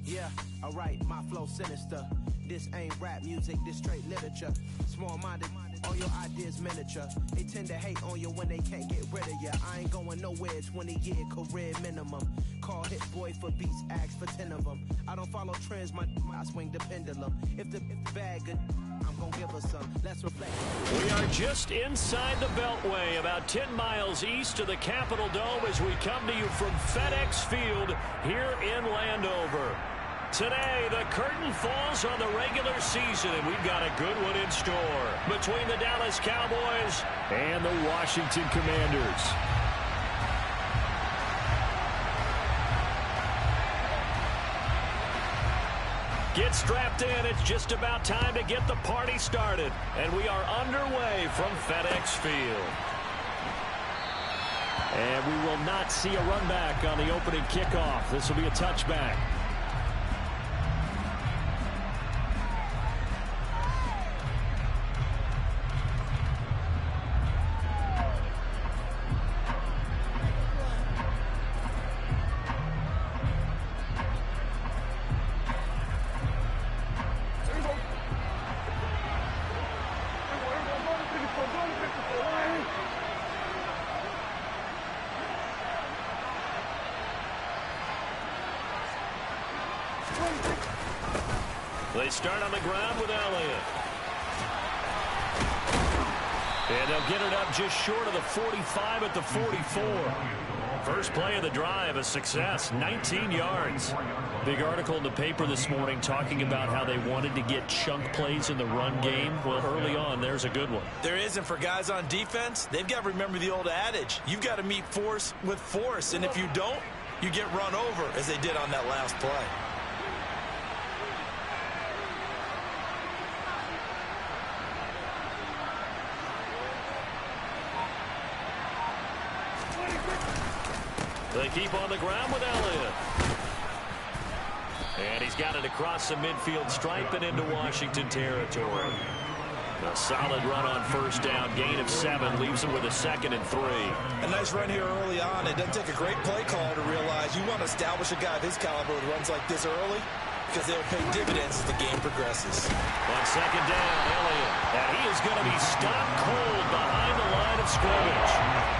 Yeah, alright, my flow sinister. This ain't rap music, this straight literature. Small-minded, all your ideas miniature. They tend to hate on you when they can't get rid of ya. I ain't going nowhere, 20-year career minimum. Call Hit Boy for beats, ask for 10 of them. I don't follow trends, I swing the pendulum. If the bag good, I'm gonna give us some. Let's reflect. We are just inside the Beltway, about 10 miles east of the Capitol Dome as we come to you from FedEx Field here in Landover. Today, the curtain falls on the regular season, and we've got a good one in store between the Dallas Cowboys and the Washington Commanders. Get strapped in. It's just about time to get the party started. And we are underway from FedEx Field. And we will not see a run back on the opening kickoff. This will be a touchback. They start on the ground with Elliott. And they'll get it up just short of the 45 at the 44. First play of the drive, a success, 19 yards. Big article in the paper this morning talking about how they wanted to get chunk plays in the run game. Well, early on, there's a good one. There isn't for guys on defense. They've got to remember the old adage. You've got to meet force with force, and if you don't, you get run over, as they did on that last play. They keep on the ground with Elliott. And he's got it across the midfield stripe and into Washington territory. A solid run on first down. Gain of 7 leaves him with a 2nd and 3. A nice run here early on. It doesn't take a great play caller to realize you want to establish a guy of his caliber with runs like this early, because they'll pay dividends as the game progresses. On second down, Elliott. And he is going to be stopped cold behind the line of scrimmage.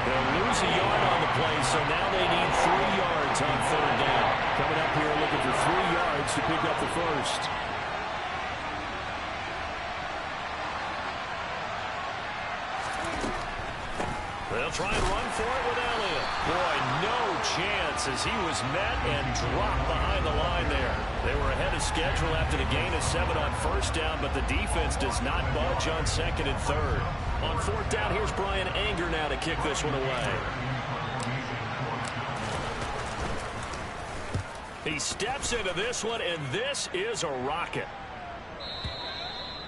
They'll lose a yard on the play, so now they need 3 yards on third down. Coming up here looking for 3 yards to pick up the first. They'll try and run for it with Elliott. Boy, no chance as he was met and dropped behind the line there. They were ahead of schedule after the gain of 7 on first down, but the defense does not budge on 2nd and 3rd. On 4th down, here's Brian Anger now to kick this one away. He steps into this one, and this is a rocket.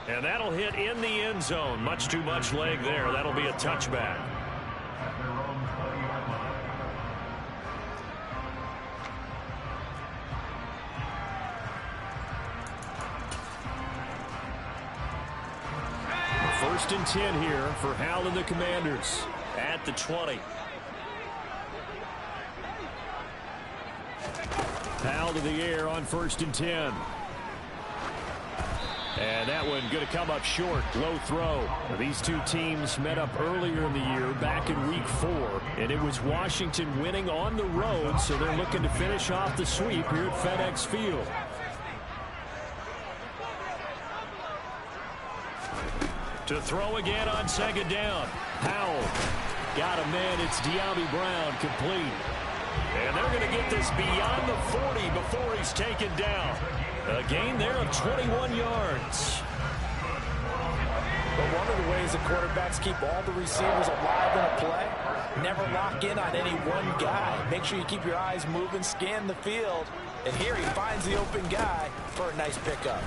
And that'll hit in the end zone. Much too much leg there. That'll be a touchback. First and 10 here for Hal and the Commanders. At the 20. Hal to the air on 1st and 10. And that one going to come up short. Low throw. These two teams met up earlier in the year, back in week 4. And it was Washington winning on the road, so they're looking to finish off the sweep here at FedEx Field. To throw again on second down. Howell got a man. It's De'Ami Brown, complete. And they're going to get this beyond the 40 before he's taken down. A gain there of 21 yards. But one of the ways that quarterbacks keep all the receivers alive in a play, never lock in on any one guy. Make sure you keep your eyes moving, scan the field. And here he finds the open guy for a nice pickup.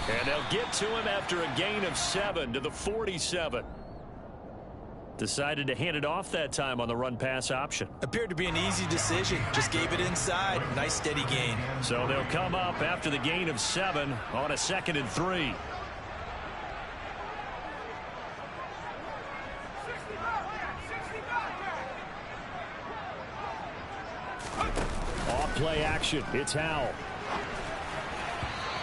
And they'll get to him after a gain of 7 to the 47. Decided to hand it off that time on the run-pass option. Appeared to be an easy decision. Just gave it inside. Nice steady gain. So they'll come up after the gain of 7 on a 2nd and 3. Off play action. It's Howell.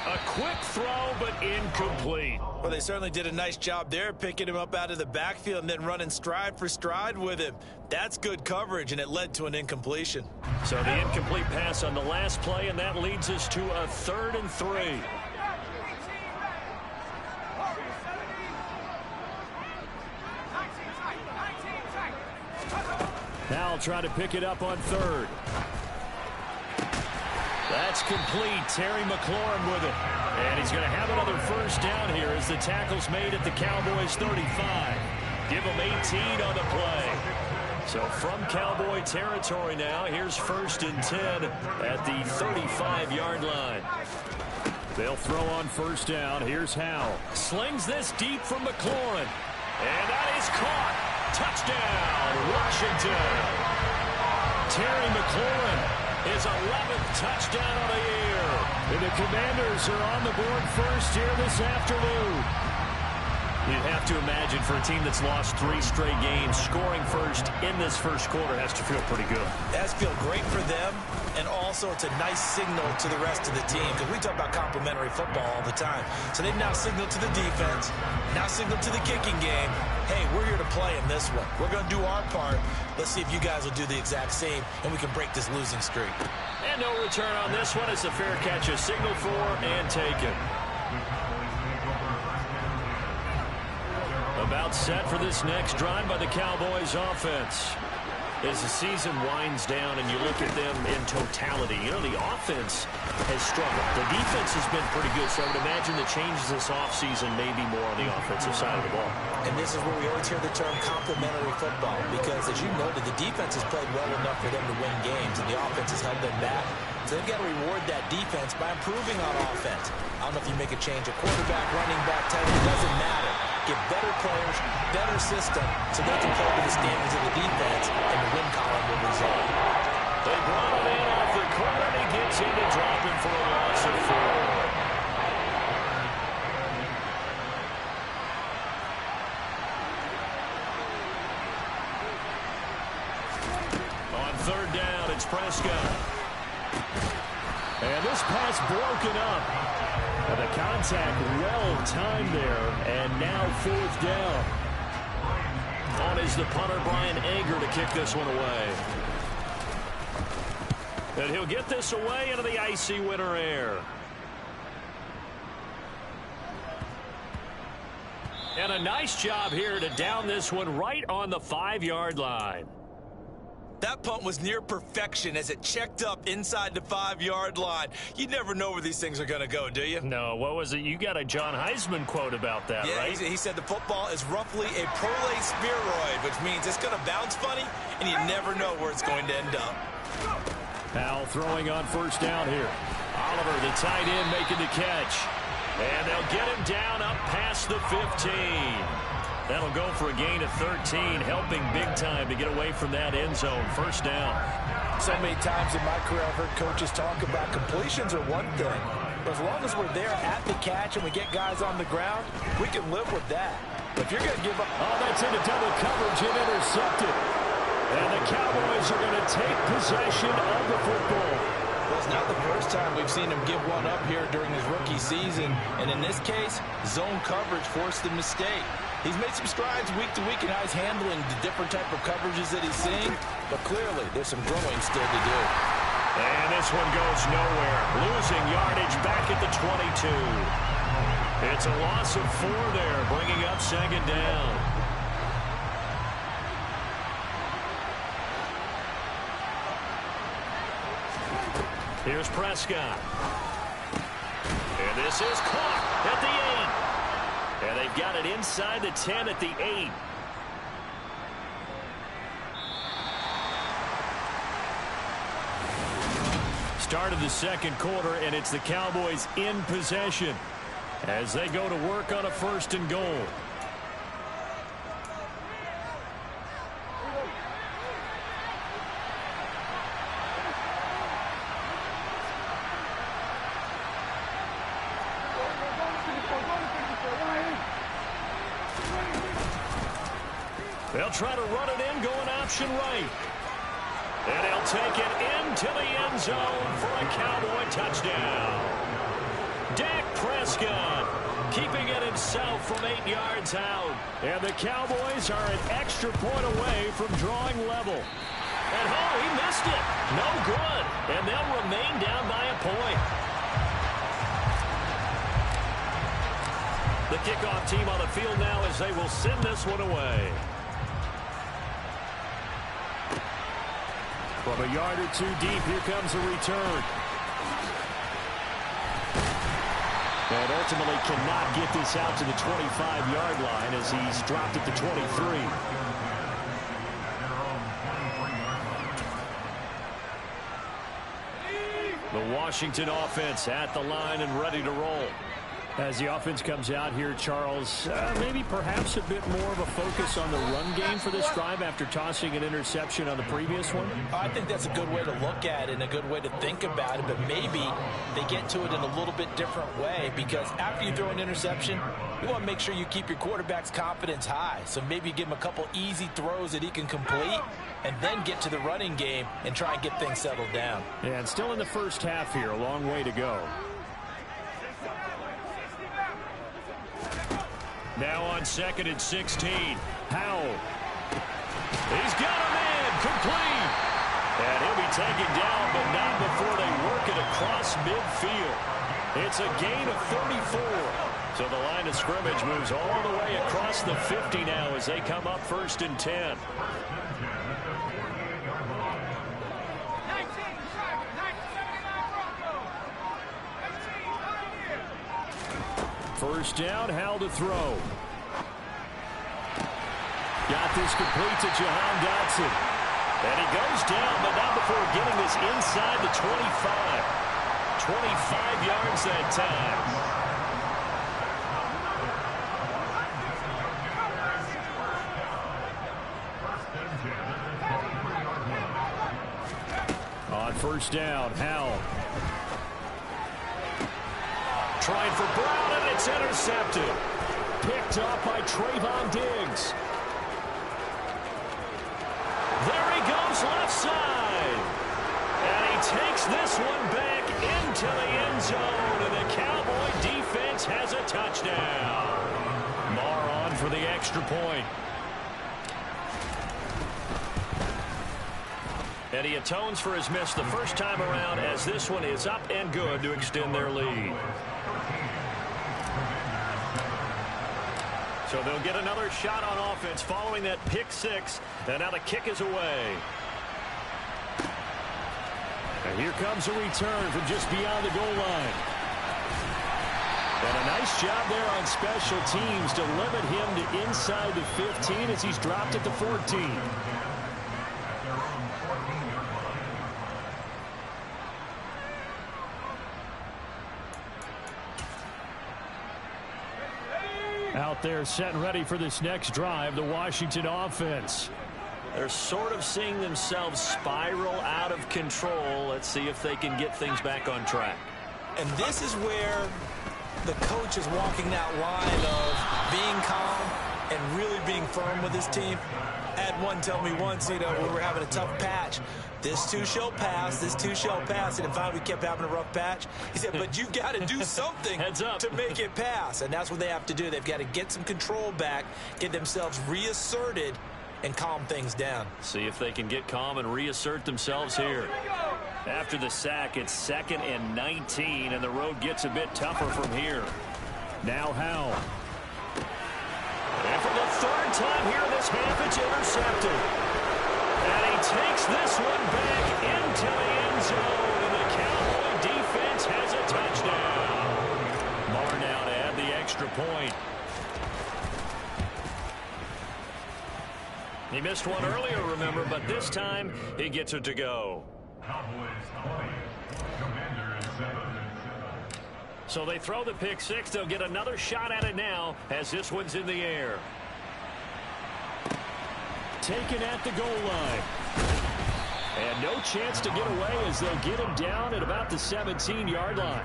A quick throw, but incomplete. Well, they certainly did a nice job there, picking him up out of the backfield and then running stride for stride with him. That's good coverage, and it led to an incompletion. So the incomplete pass on the last play, and that leads us to a 3rd and 3. Now try to pick it up on 3rd. That's complete. Terry McLaurin with it. And he's going to have another first down here as the tackle's made at the Cowboys 35. Give them 18 on the play. So from Cowboy territory now, here's 1st and 10 at the 35-yard line. They'll throw on first down. Here's Howell. Slings this deep from McLaurin. And that is caught. Touchdown, Washington. Terry McLaurin. His 11th touchdown of the year. And the Commanders are on the board first here this afternoon. You'd have to imagine for a team that's lost 3 straight games, scoring first in this first quarter has to feel pretty good. It has to feel great for them, and also it's a nice signal to the rest of the team, because we talk about complementary football all the time. So they've now signaled to the defense, now signaled to the kicking game, hey, we're here to play in this one. We're going to do our part. Let's see if you guys will do the exact same, and we can break this losing streak. And no return on this one. It's a fair catch, a signal for and taken. About set for this next drive by the Cowboys offense. As the season winds down and you look at them in totality, you know, the offense has struggled. The defense has been pretty good, so I would imagine the changes this offseason may be more on the offensive side of the ball. And this is where we always hear the term complementary football, because as you noted, the defense has played well enough for them to win games, and the offense has held them back. So they've got to reward that defense by improving on offense. I don't know if you make a change, a quarterback, running back, tight end, doesn't matter. Get better players, better system, so they can play to the standards of the defense, and the win column will result. They brought him in off the corner, and he gets in to drop him for a loss of 4. On 3rd down, it's Prescott. And this pass broken up. And the contact well timed there. And now 4th down. On is the punter, Brian Anger, to kick this one away. And he'll get this away into the icy winter air. And a nice job here to down this one right on the 5-yard line. That punt was near perfection as it checked up inside the 5-yard line. You never know where these things are going to go, do you? No, what was it? You got a John Heisman quote about that, yeah, right? He said the football is roughly a prolate spheroid, which means it's going to bounce funny, and you never know where it's going to end up. Powell throwing on first down here. Oliver, the tight end, making the catch. And they'll get him down up past the 15. That'll go for a gain of 13, helping big time to get away from that end zone. First down. So many times in my career I've heard coaches talk about completions are one thing, but as long as we're there at the catch and we get guys on the ground, we can live with that. But if you're going to give up... Oh, that's into double coverage and intercepted. And the Cowboys are going to take possession of the football. Well, it's not the first time we've seen him give one up here during his rookie season. And in this case, zone coverage forced him to stay. He's made some strides week to week in how he's handling the different type of coverages that he's seeing. But clearly, there's some growing still to do. And this one goes nowhere. Losing yardage back at the 22. It's a loss of 4 there, bringing up second down. Here's Prescott. And this is caught at the 8. And they've got it inside the 10 at the 8. Start of the second quarter, and it's the Cowboys in possession as they go to work on a 1st and goal. They'll try to run it in, going option right. And he'll take it into the end zone for a Cowboy touchdown. Dak Prescott keeping it himself from 8 yards out. And the Cowboys are an extra point away from drawing level. And oh, he missed it. No good. And they'll remain down by a point. The kickoff team on the field now as they will send this one away. From a yard or 2 deep, here comes a return. And ultimately cannot get this out to the 25-yard line as he's dropped at the 23. The Washington offense at the line and ready to roll. As the offense comes out here, Charles, maybe perhaps a bit more of a focus on the run game for this drive after tossing an interception on the previous one? I think that's a good way to look at it and a good way to think about it, but maybe they get to it in a little bit different way because after you throw an interception, you want to make sure you keep your quarterback's confidence high. So maybe give him a couple easy throws that he can complete and then get to the running game and try and get things settled down. Yeah, and still in the first half here, a long way to go. Now on 2nd and 16. Howell. He's got him in. Complete. And he'll be taken down, but not before they work it across midfield. It's a gain of 34. So the line of scrimmage moves all the way across the 50 now as they come up 1st and 10. First down, Howell to throw. Got this complete to Jahan Dotson. And he goes down, but not before getting this inside the 25. 25 yards that time. On first down, Howell. Trying for Brown, and it's intercepted. Picked up by Trayvon Diggs. There he goes left side. And he takes this one back into the end zone, and the Cowboy defense has a touchdown. Marr on for the extra point. And he atones for his miss the first time around as this one is up and good to extend their lead. So they'll get another shot on offense following that pick 6. And now the kick is away. And here comes a return from just beyond the goal line. And a nice job there on special teams to limit him to inside the 15 as he's dropped at the 14. Out there set and ready for this next drive, the Washington offense. They're sort of seeing themselves spiral out of control. Let's see if they can get things back on track. And this is where the coach is walking that line of being calm and really being firm with his team. Had one tell me once, when we were having a tough patch, this too shall pass, this too shall pass. And finally we kept having a rough patch. He said, but you've got to do something to make it pass. And that's what they have to do. They've got to get some control back, get themselves reasserted, and calm things down. See if they can get calm and reassert themselves here. After the sack, it's 2nd and 19, and the road gets a bit tougher from here. Now Howell. And for the 3rd time here in this half, it's intercepted. And he takes this one back into the end zone, and the Cowboy defense has a touchdown. Moore now to add the extra point. He missed one earlier, remember, but this time he gets it to go. So they throw the pick 6. They'll get another shot at it now as this one's in the air. Taken at the goal line. And no chance to get away as they'll get him down at about the 17-yard line.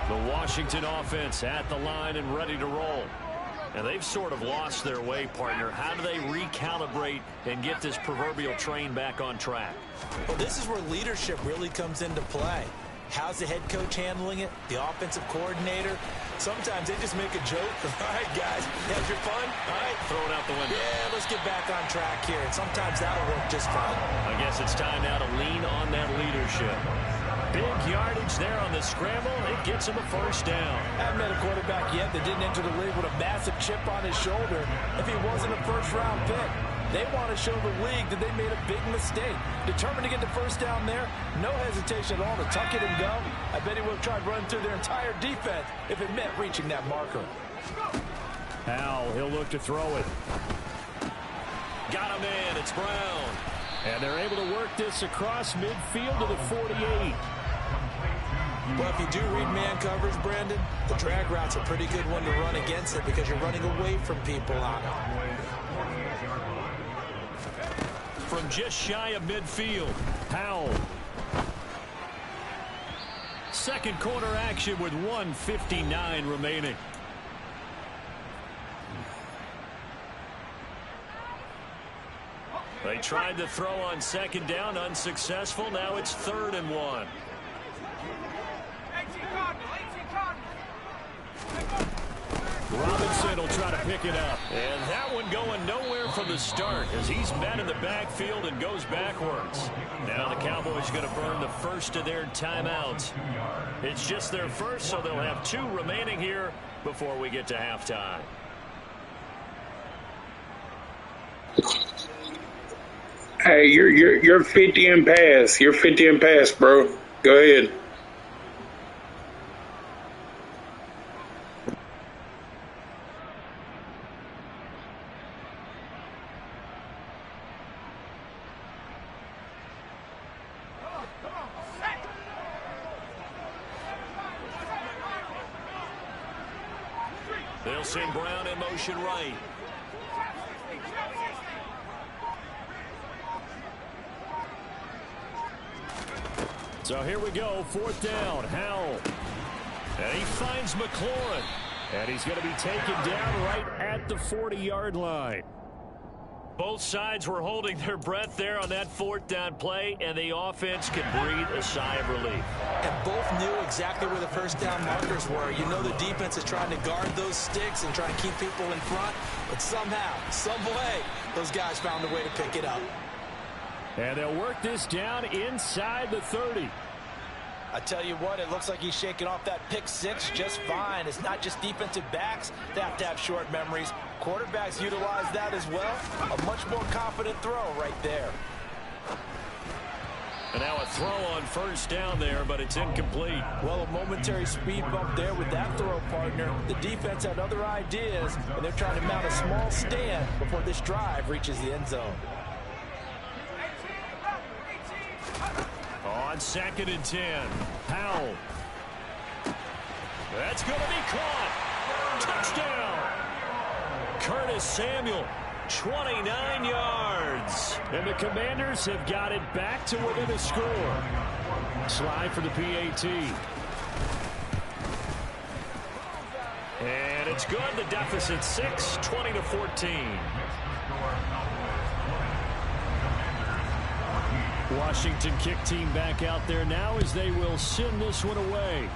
The Washington offense at the line and ready to roll. And they've sort of lost their way, partner. How do they recalibrate and get this proverbial train back on track? Well, this is where leadership really comes into play. How's the head coach handling it? The offensive coordinator? Sometimes they just make a joke. All right, guys, you have your fun? All right. Throw it out the window. Yeah, let's get back on track here. And sometimes that'll work just fine. I guess it's time now to lean on that leadership. Big yardage there on the scramble. It gets him a 1st down. I haven't met a quarterback yet that didn't enter the league with a massive chip on his shoulder if he wasn't a 1st-round pick. They want to show the league that they made a big mistake. Determined to get the 1st down there, no hesitation at all to tuck it and go. I bet he would have tried running through their entire defense if it meant reaching that marker. Howell, he'll look to throw it. Got him in. It's Brown. And they're able to work this across midfield to the 48. Well, if you do read man coverage, Brandon, the drag route's a pretty good one to run against it because you're running away from people on it. From just shy of midfield, Howell. 2nd quarter action with 1:59 remaining. They tried to throw on 2nd down, unsuccessful. Now it's 3rd and 1. Robinson will try to pick it up. And that one going nowhere from the start as he's met in the backfield and goes backwards. Now the Cowboys going to burn the 1st of their timeouts. It's just their 1st, so they'll have 2 remaining here before we get to halftime. Hey, you're 50 and pass. You're 50 and pass, bro. Go ahead. They'll send Brown in motion right. So here we go, 4th down, Howell. And he finds McLaurin. And he's going to be taken down right at the 40-yard line. Both sides were holding their breath there on that 4th down play, and the offense could breathe a sigh of relief. And both knew exactly where the 1st down markers were. You know the defense is trying to guard those sticks and try to keep people in front, but somehow, some way, those guys found a way to pick it up. And they'll work this down inside the 30. I tell you what, it looks like he's shaking off that pick 6 just fine. It's not just defensive backs that have to have short memories. Quarterbacks utilize that as well. A much more confident throw right there. And now a throw on 1st down there, but it's incomplete. Well, a momentary speed bump there with that throw, partner. The defense had other ideas, and they're trying to mount a small stand before this drive reaches the end zone. On 2nd and 10, Howell. That's going to be caught. Touchdown. Curtis Samuel 29 yards. And the Commanders have got it back to within a score. Slide for the PAT. And it's good. The deficit 6, 20-14. Washington kick team back out there now as they will send this one away.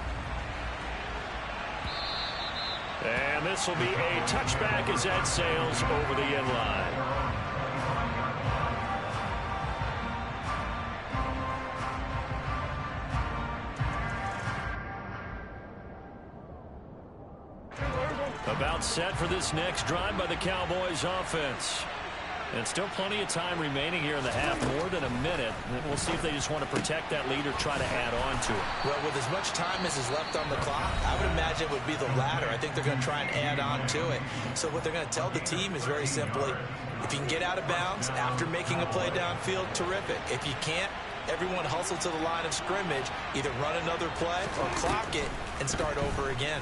And this will be a touchback as that sails over the end line. About set for this next drive by the Cowboys offense. And still plenty of time remaining here in the half, more than a minute. And we'll see if they just want to protect that lead or try to add on to it. Well, with as much time as is left on the clock, I would imagine it would be the latter. I think they're going to try and add on to it. So what they're going to tell the team is very simply, if you can get out of bounds after making a play downfield, terrific. If you can't, everyone hustle to the line of scrimmage, either run another play or clock it and start over again.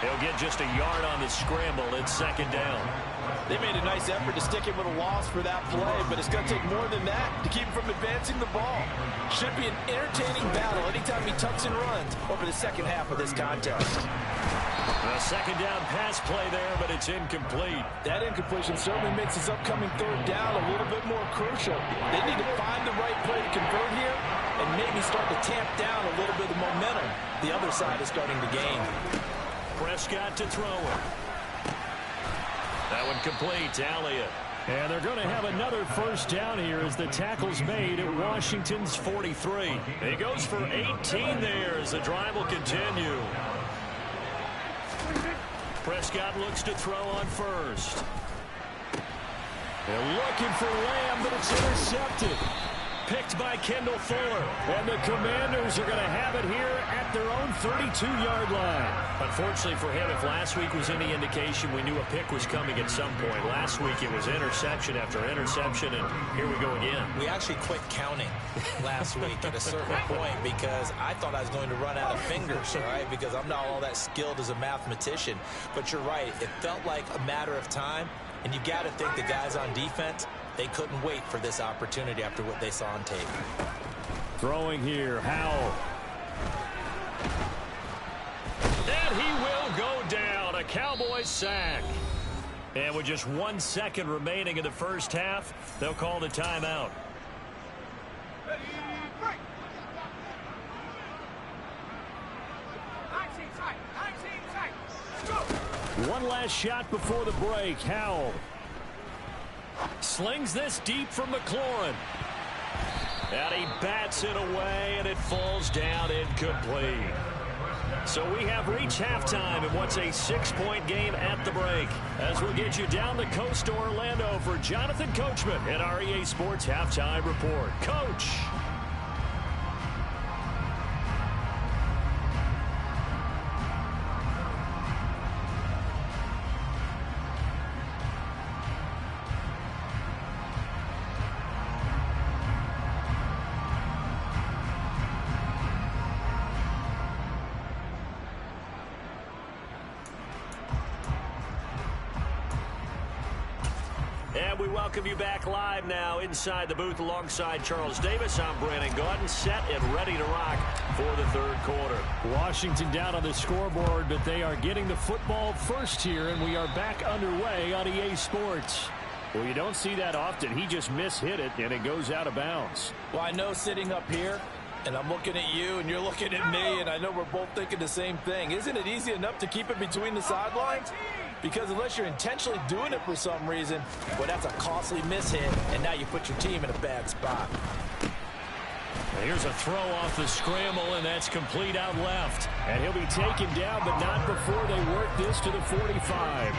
They'll get just a yard on the scramble. It's second down. They made a nice effort to stick him with a loss for that play, but it's going to take more than that to keep him from advancing the ball. Should be an entertaining battle anytime he tucks and runs over the second half of this contest. A second down pass play there, but it's incomplete. That incompletion certainly makes his upcoming third down a little bit more crucial. They need to find the right play to convert here and maybe start to tamp down a little bit of momentum the other side is starting to gain. Prescott to throw it. That one complete to Elliott. And they're going to have another first down here as the tackle's made at Washington's 43. He goes for 18 there as the drive will continue. Prescott looks to throw on first. They're looking for Lamb, but it's intercepted. Picked by Kendall Fuller. And the Commanders are going to have it here at their own 32-yard line. Unfortunately for him, if last week was any indication, we knew a pick was coming at some point. Last week it was interception after interception, and here we go again. We actually quit counting last week at a certain point because I thought I was going to run out of fingers, right? Because I'm not all that skilled as a mathematician. But you're right. It felt like a matter of time, and you got to think the guys on defense, they couldn't wait for this opportunity after what they saw on tape. Throwing here, Howell. And he will go down. A Cowboys sack. And with just 1 second remaining in the first half, they'll call the timeout. One last shot before the break. Howell slings this deep from McLaurin. And he bats it away, and it falls down incomplete. So we have reached halftime in what's a 6-point game at the break. As we'll get you down the coast to Orlando for Jonathan Coachman at our EA Sports Halftime Report. Coach. And we welcome you back live now inside the booth alongside Charles Davis. I'm Brandon Gaudin, set and ready to rock for the third quarter. Washington down on the scoreboard, but they are getting the football first here, and we are back underway on EA Sports. Well, you don't see that often. He just mishit it, and it goes out of bounds. Well, I know sitting up here, and I'm looking at you, and you're looking at me, and I know we're both thinking the same thing. Isn't it easy enough to keep it between the sidelines? Because unless you're intentionally doing it for some reason, well, that's a costly mishit, and now you put your team in a bad spot. Here's a throw off the scramble, and that's complete out left. And he'll be taken down, but not before they work this to the 45.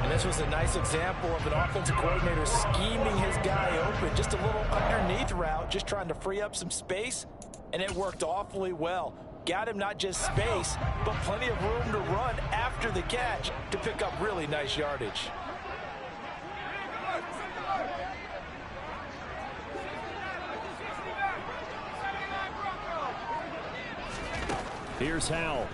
And this was a nice example of an offensive coordinator scheming his guy open. Just a little underneath route, just trying to free up some space, and it worked awfully well. Got him not just space, but plenty of room to run after the catch to pick up really nice yardage. Here's Howell.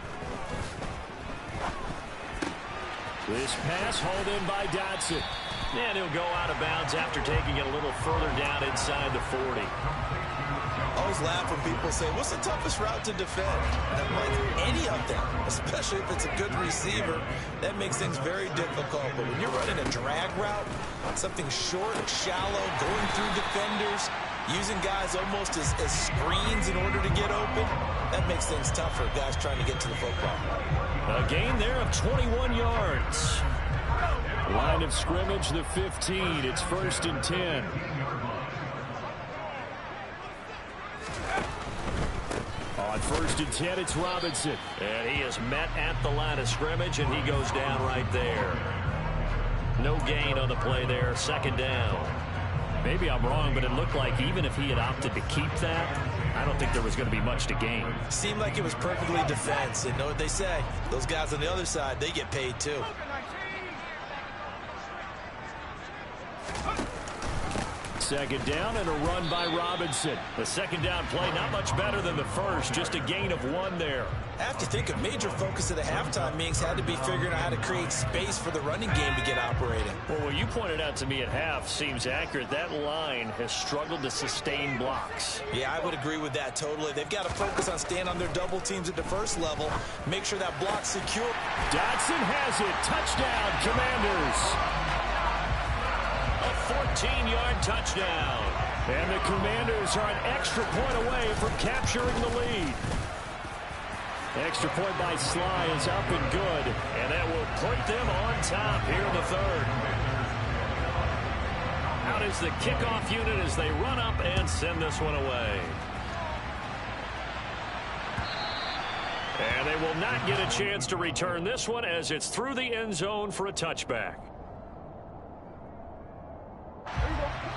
This pass hauled in by Dotson. And he'll go out of bounds after taking it a little further down inside the 40. I always laugh when people say, what's the toughest route to defend? And I'm like, any of them, especially if it's a good receiver, that makes things very difficult. But when you're running a drag route, something short, shallow, going through defenders, using guys almost as screens in order to get open, that makes things tougher, guys trying to get to the football. A gain there of 21 yards. Line of scrimmage, the 15. It's 1st and 10. On 1st and 10, it's Robinson. And he is met at the line of scrimmage, and he goes down right there. No gain on the play there. 2nd down. Maybe I'm wrong, but it looked like even if he had opted to keep that, I don't think there was going to be much to gain. Seemed like it was perfectly defense. And know what they say? Those guys on the other side, they get paid too. Second down and a run by Robinson. The second down play not much better than the first, just a gain of 1 there. I have to think a major focus of the halftime meetings had to be figuring out how to create space for the running game to get operating. Well, what you pointed out to me at half seems accurate. That line has struggled to sustain blocks. Yeah, I would agree with that totally. They've got to focus on staying on their double teams at the first level, make sure that block's secure. Dotson has it. Touchdown, Commanders. A 14-yard touchdown. And the Commanders are an extra point away from capturing the lead. Extra point by Sly is up and good. And that will put them on top here in the 3rd. Out is the kickoff unit as they run up and send this one away. And they will not get a chance to return this one as it's through the end zone for a touchback.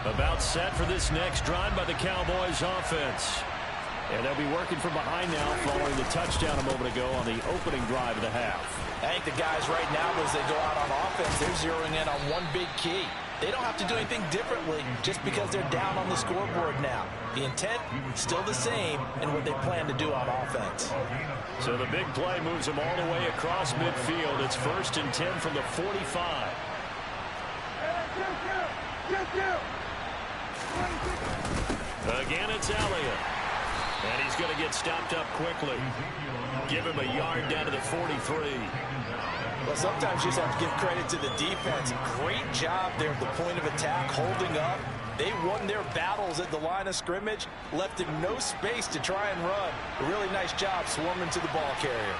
About set for this next drive by the Cowboys offense. And they'll be working from behind now following the touchdown a moment ago on the opening drive of the half. I think the guys right now, as they go out on offense, they're zeroing in on one big key. They don't have to do anything differently just because they're down on the scoreboard now. The intent still the same in what they plan to do on offense. So the big play moves them all the way across midfield. It's 1st and 10 from the 45. Again, it's Elliott. And he's going to get stopped up quickly. Give him a yard down to the 43. Well, sometimes you just have to give credit to the defense. Great job there at the point of attack, holding up. They won their battles at the line of scrimmage, left him no space to try and run. A really nice job swarming to the ball carrier.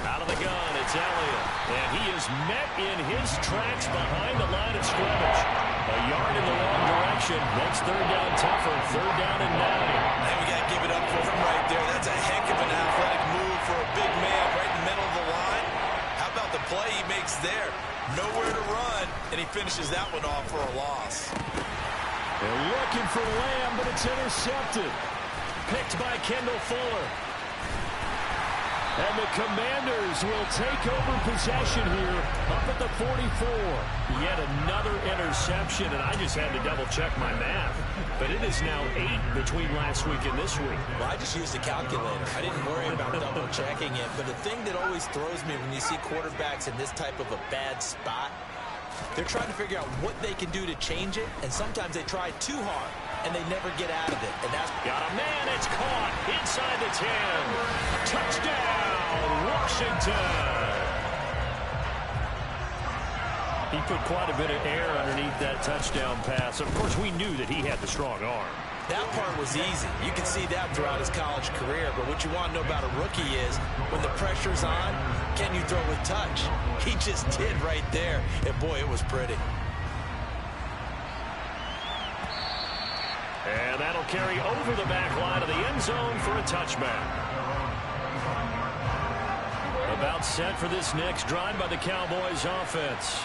Out of the gun, it's Elliott. And he is met in his tracks behind the line of scrimmage. A yard in the wrong direction. Makes 3rd down tougher. 3rd down and 9. And we got to give it up for him right there. That's a heck of an athletic move for a big man right in the middle of the line. How about the play he makes there? Nowhere to run, and he finishes that one off for a loss. They're looking for Lamb, but it's intercepted. Picked by Kendall Fuller. And the Commanders will take over possession here up at the 44. Yet another interception, and I just had to double-check my math. But it is now 8 between last week and this week. Well, I just used a calculator. I didn't worry about double-checking it. But the thing that always throws me when you see quarterbacks in this type of a bad spot, they're trying to figure out what they can do to change it, and sometimes they try too hard, and they never get out of it. And that's got a man. It's caught inside the 10. Touchdown, Washington. He put quite a bit of air underneath that touchdown pass. Of course, we knew that he had the strong arm. That part was easy. You can see that throughout his college career. But what you want to know about a rookie is when the pressure's on, can you throw with touch? He just did right there. And, boy, it was pretty. And that'll carry over the back line of the end zone for a touchback. About set for this next drive by the Cowboys offense.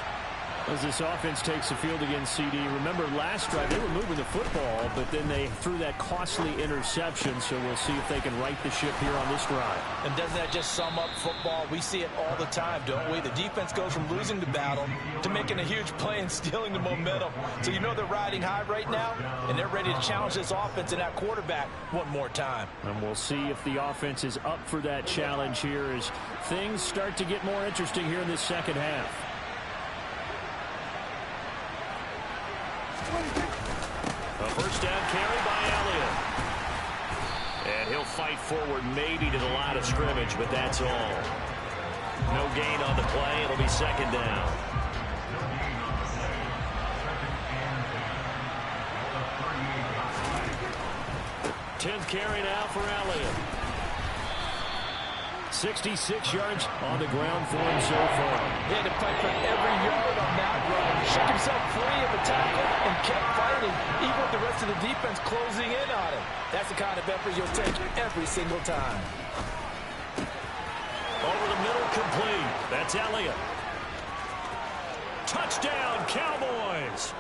As this offense takes the field against CD, remember last drive they were moving the football, but then they threw that costly interception, so we'll see if they can right the ship here on this drive. And doesn't that just sum up football? We see it all the time, don't we? The defense goes from losing the battle to making a huge play and stealing the momentum. So you know they're riding high right now, and they're ready to challenge this offense and that quarterback one more time. And we'll see if the offense is up for that challenge here as things start to get more interesting here in this second half. A first down carry by Elliott. And he'll fight forward maybe to the line of scrimmage, but that's all. No gain on the play. It'll be second down. Tenth carry now for Elliott. 66 yards on the ground for him so far. He had to fight for every yard on that run. Shook himself free of the tackle and kept fighting, even with the rest of the defense closing in on him. That's the kind of effort you'll take every single time. Over the middle, complete. That's Elliott. Touchdown, Cowboys.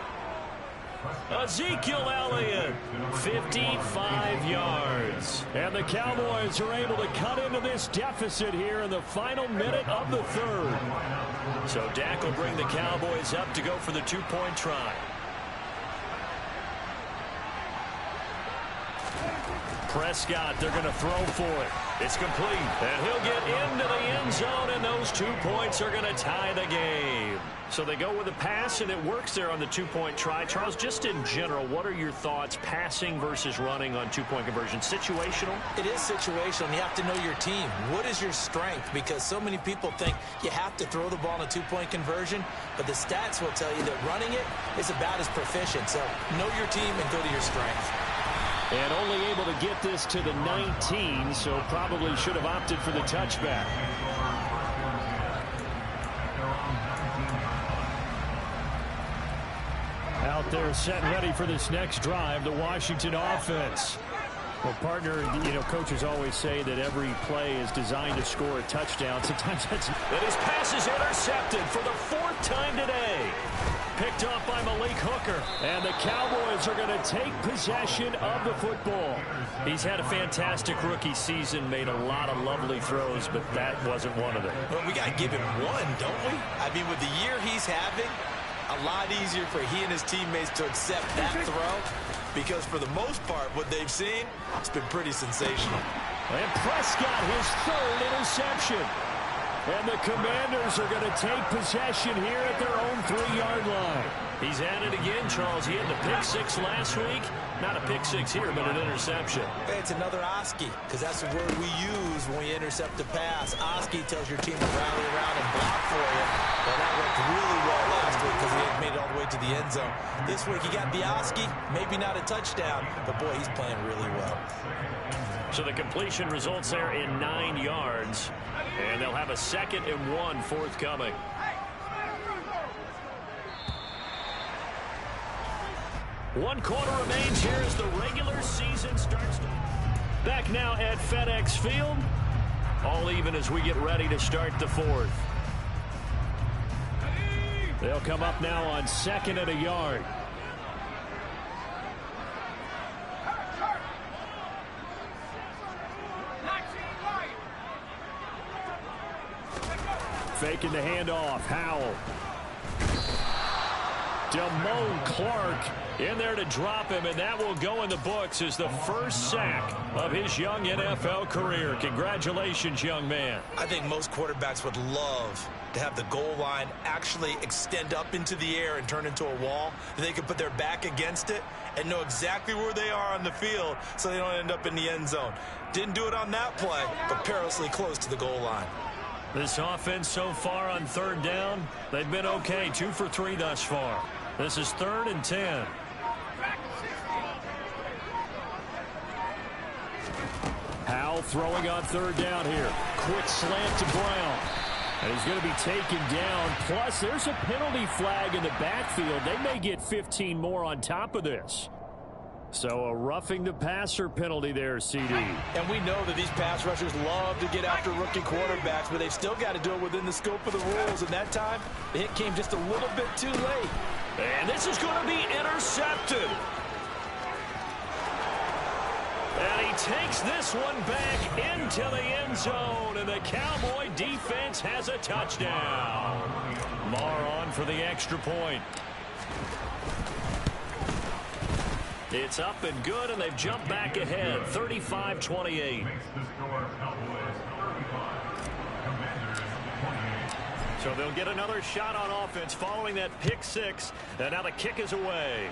Ezekiel Elliott, 55 yards. And the Cowboys are able to cut into this deficit here in the final minute of the third. So Dak will bring the Cowboys up to go for the two-point try. Prescott, they're going to throw for it. It's complete. And he'll get into the end zone, and those 2 points are going to tie the game. So they go with a pass, and it works there on the two-point try. Charles, just in general, what are your thoughts passing versus running on two-point conversion? Situational? It is situational. You have to know your team. What is your strength? Because so many people think you have to throw the ball in a two-point conversion, but the stats will tell you that running it is about as proficient. So know your team and go to your strength. And only able to get this to the 19, so probably should have opted for the touchback. Out there set and ready for this next drive, the Washington offense. Well, partner, coaches always say that every play is designed to score a touchdown. Sometimes that's... And his pass is intercepted for the 4th time today. Picked off by Malik Hooker. And the Cowboys are going to take possession of the football. He's had a fantastic rookie season, made a lot of lovely throws, but that wasn't one of them. Well, we got to give him one, don't we? I mean, with the year he's having, a lot easier for he and his teammates to accept that throw, because for the most part, what they've seen, it's been pretty sensational. And Prescott, his 3rd interception. And the Commanders are going to take possession here at their own 3-yard line. He's at it again, Charles. He had the pick 6 last week. Not a pick 6 here, but an interception. Hey, it's another Oski, because that's the word we use when we intercept a pass. Oski tells your team to rally around and block for you. Well, that worked really well last week because he had made it all the way to the end zone. This week he got the Oski, maybe not a touchdown, but boy, he's playing really well. So the completion results there in 9 yards. And they'll have a 2nd and 1 forthcoming. One quarter remains here as the regular season starts. Back now at FedEx Field. All even as we get ready to start the 4th. They'll come up now on 2nd and a yard. Faking the handoff. Howell. Damone Clark in there to drop him, and that will go in the books as the first sack of his young NFL career. Congratulations, young man. I think most quarterbacks would love to have the goal line actually extend up into the air and turn into a wall. They could put their back against it and know exactly where they are on the field so they don't end up in the end zone. Didn't do it on that play, but perilously close to the goal line. This offense so far on 3rd down, they've been okay. 2 for 3 thus far. This is 3rd and 10. Howell throwing on 3rd down here. Quick slant to Brown. And he's going to be taken down. Plus, there's a penalty flag in the backfield. They may get 15 more on top of this. So a roughing the passer penalty there, CD. And we know that these pass rushers love to get after rookie quarterbacks, but they've still got to do it within the scope of the rules. And that time, the hit came just a little bit too late. And this is going to be intercepted. And he takes this one back into the end zone, and the Cowboy defense has a touchdown. Marr on for the extra point. It's up and good, and they've jumped back ahead, 35-28. So they'll get another shot on offense following that pick six, and now the kick is away.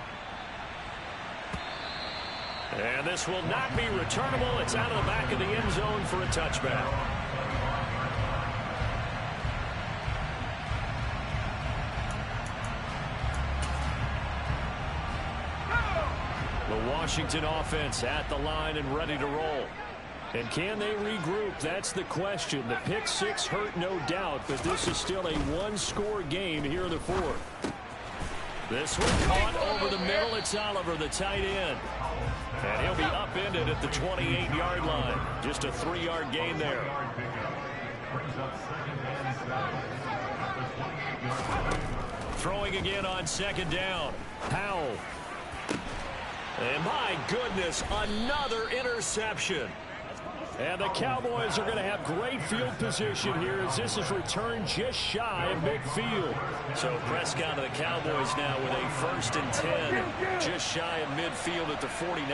And this will not be returnable. It's out of the back of the end zone for a touchback. The Washington offense at the line and ready to roll. And can they regroup? That's the question. The pick six hurt, no doubt, but this is still a one-score game here in the fourth. This one caught over the middle. It's Oliver, the tight end. And he'll be upended at the 28-yard line. Just a 3-yard gain there. Throwing again on second down. Powell. And my goodness, another interception. And the Cowboys are going to have great field position here as this is returned just shy of midfield. So Prescott of the Cowboys now with a 1st and 10, just shy of midfield at the 49.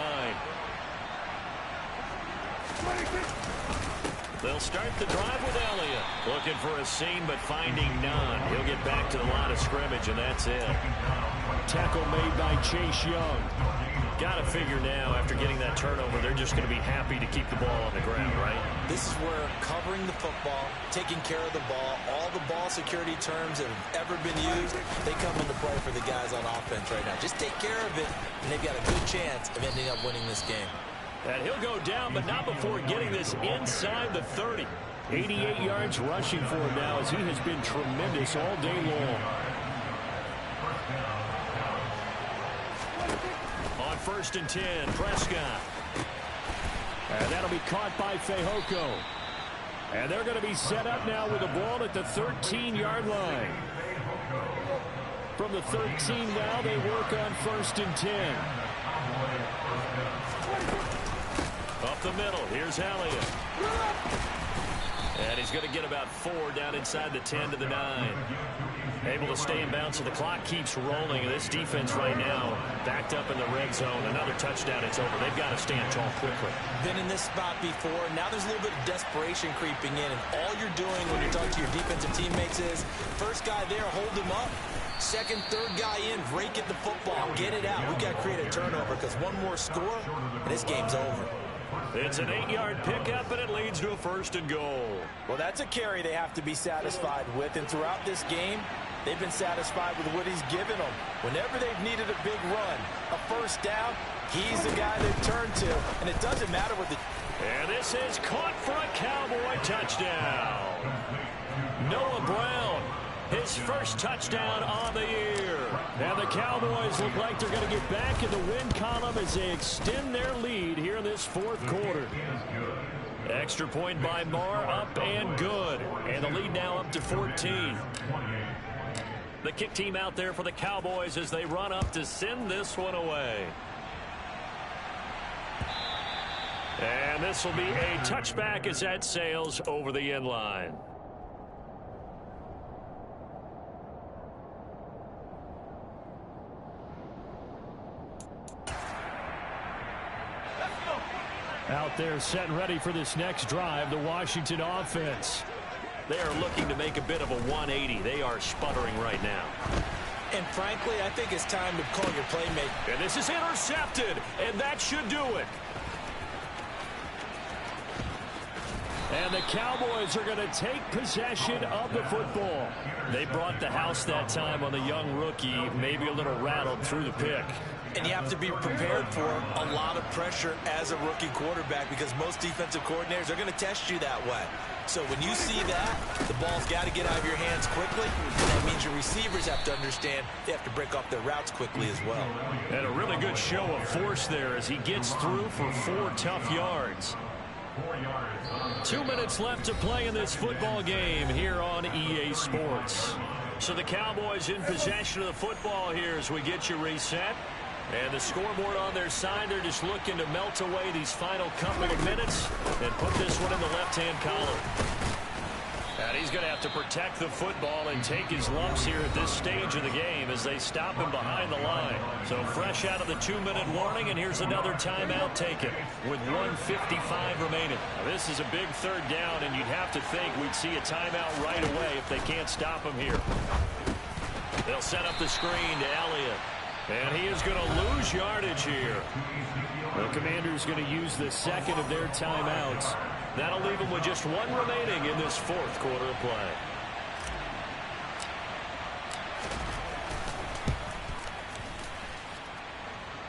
They'll start the drive with Elliott. Looking for a seam, but finding none. He'll get back to the line of scrimmage, and that's it. Tackle made by Chase Young. Got to figure now, after getting that turnover, they're just going to be happy to keep the ball on the ground, right? This is where covering the football, taking care of the ball, all the ball security terms that have ever been used, they come into play for the guys on offense right now. Just take care of it, and they've got a good chance of ending up winning this game. And he'll go down, but not before getting this inside the 30. 88 yards rushing for him now as he has been tremendous all day long. On 1st and 10, Prescott. And that'll be caught by Fehoko. And they're going to be set up now with the ball at the 13-yard line. From the 13 now, they work on 1st and 10. Up the middle, here's Elliott. And he's going to get about 4 down inside the 10 to the 9. Able to stay in bounds, so the clock keeps rolling. And this defense right now backed up in the red zone. Another touchdown, it's over. They've got to stand tall quickly. Been in this spot before. Now there's a little bit of desperation creeping in. And all you're doing when you're talking to your defensive teammates is, first guy there, hold him up. Second, third guy in, rake at the football. Get it out. We've got to create a turnover because one more score, and this game's over. It's an 8-yard pickup, and it leads to a 1st and goal. Well, that's a carry they have to be satisfied with. And throughout this game, they've been satisfied with what he's given them. Whenever they've needed a big run, a 1st down, he's the guy they've turned to. And it doesn't matter what the... And this is caught for a Cowboy touchdown. Noah Brown, his first touchdown on the year. And the Cowboys look like they're going to get back in the win column as they extend their lead here in this 4th quarter. Extra point by Marr, up and good. And the lead now up to 14. The kick team out there for the Cowboys as they run up to send this one away. And this will be a touchback as that sails over the end line. Out there set and ready for this next drive, the Washington offense. They are looking to make a bit of a 180. They are sputtering right now. And frankly, I think it's time to call your playmaker. And this is intercepted, and that should do it. And the Cowboys are going to take possession of the football. They brought the house that time on the young rookie, maybe a little rattled through the pick. And you have to be prepared for a lot of pressure as a rookie quarterback because most defensive coordinators are going to test you that way. So when you see that, the ball's got to get out of your hands quickly. And that means your receivers have to understand they have to break off their routes quickly as well. And a really good show of force there as he gets through for 4 tough yards. 2 minutes left to play in this football game here on EA Sports. So the Cowboys in possession of the football here as we get you reset. And the scoreboard on their side, they're just looking to melt away these final couple of minutes and put this one in the left-hand column. And he's going to have to protect the football and take his lumps here at this stage of the game as they stop him behind the line. So fresh out of the 2-minute warning, and here's another timeout taken with 1:55 remaining. Now, this is a big third down, and you'd have to think we'd see a timeout right away if they can't stop him here. They'll set up the screen to Elliott. And he is going to lose yardage here. The Commanders going to use the second of their timeouts. That'll leave them with just 1 remaining in this 4th quarter of play.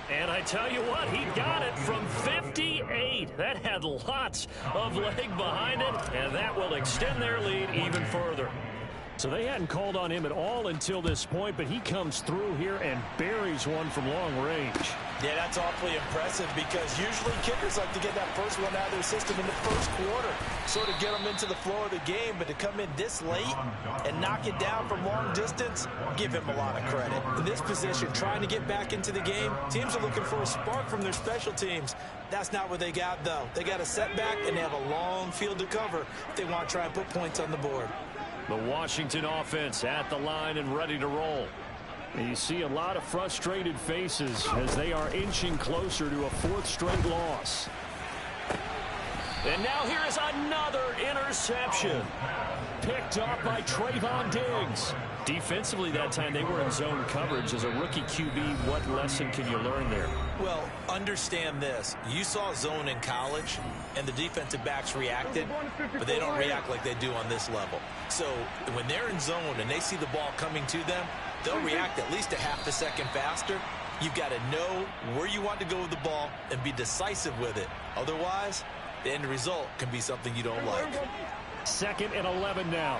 And I tell you what, he got it from 58. That had lots of leg behind it, and that will extend their lead even further. So they hadn't called on him at all until this point, but he comes through here and buries one from long range. Yeah, that's awfully impressive because usually kickers like to get that first one out of their system in the first quarter, sort of get them into the flow of the game, but to come in this late and knock it down from long distance, give him a lot of credit. In this position, trying to get back into the game, teams are looking for a spark from their special teams. That's not what they got, though. They got a setback, and they have a long field to cover if they want to try and put points on the board. The Washington offense at the line and ready to roll. And you see a lot of frustrated faces as they are inching closer to a 4th straight loss. And now here is another interception. Picked off by Trayvon Diggs. Defensively that time they were in zone coverage. As a rookie QB, what lesson can you learn there? Well, understand this. You saw zone in college, and the defensive backs reacted, but they don't react like they do on this level. So when they're in zone and they see the ball coming to them, they'll react at least a half a second faster. You've got to know where you want to go with the ball and be decisive with it. Otherwise, the end result can be something you don't like. 2nd and 11 now.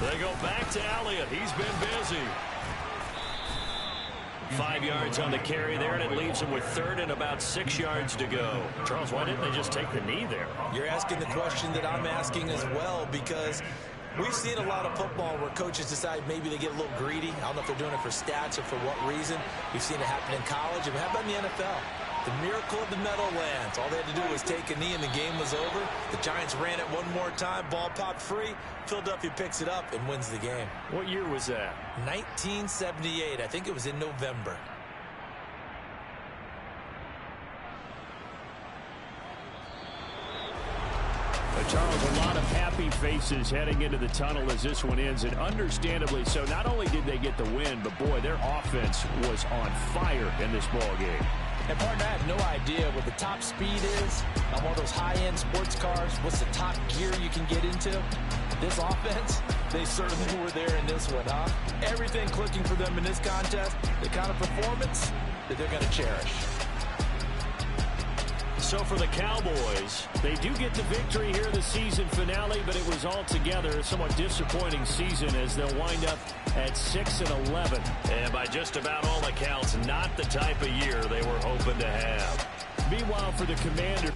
They go back to Elliott. He's been busy. 5 yards on the carry there, and it leaves him with 3rd and about 6 yards to go. Charles, why didn't they just take the knee there? You're asking the question that I'm asking as well, because we've seen a lot of football where coaches decide maybe they get a little greedy. I don't know if they're doing it for stats or for what reason. We've seen it happen in college. And how about in the NFL? The miracle of the Meadowlands. All they had to do was take a knee and the game was over. The Giants ran it one more time. Ball popped free. Philadelphia picks it up and wins the game. What year was that? 1978. I think it was in November. Charles, a lot of happy faces heading into the tunnel as this one ends, and understandably so. Not only did they get the win, but boy, their offense was on fire in this ball game. And partner, I have no idea what the top speed is on one of those high-end sports cars. What's the top gear you can get into? This offense, they certainly were there in this one, huh? Everything clicking for them in this contest, the kind of performance that they're going to cherish. So for the Cowboys, they do get the victory here in the season finale, but it was altogether a somewhat disappointing season as they'll wind up at 6-11. And by just about all accounts, not the type of year they were hoping to have. Meanwhile, for the Commanders,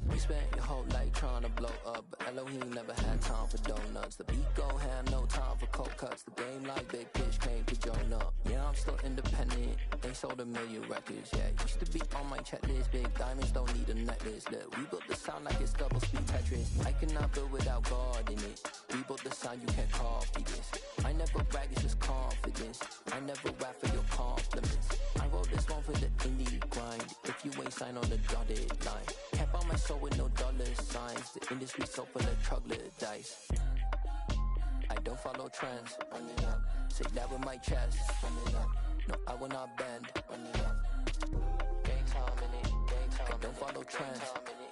We spent your whole life trying to blow up, but Elohim never had time for donuts. The beat gon' have no time for cold cuts. The game like Big Pitch came to join up. Yeah, I'm still independent. They sold 1 million records, yeah. Used to be on my checklist. Big diamonds don't need a necklace. Look, we built the sound like it's double speed Tetris. I cannot build without God in it. We built the sound, you can't copy this. I never brag, it's just confidence. I never rap for your compliments. I wrote this one for the indie grind. If you ain't signed on the dotted line, can't buy my soul with no dollar signs. The industry so full of troglodytes. I don't follow trends. Say that with my chest. No, I will not bend. Gang time in it, gang time. don't follow trends.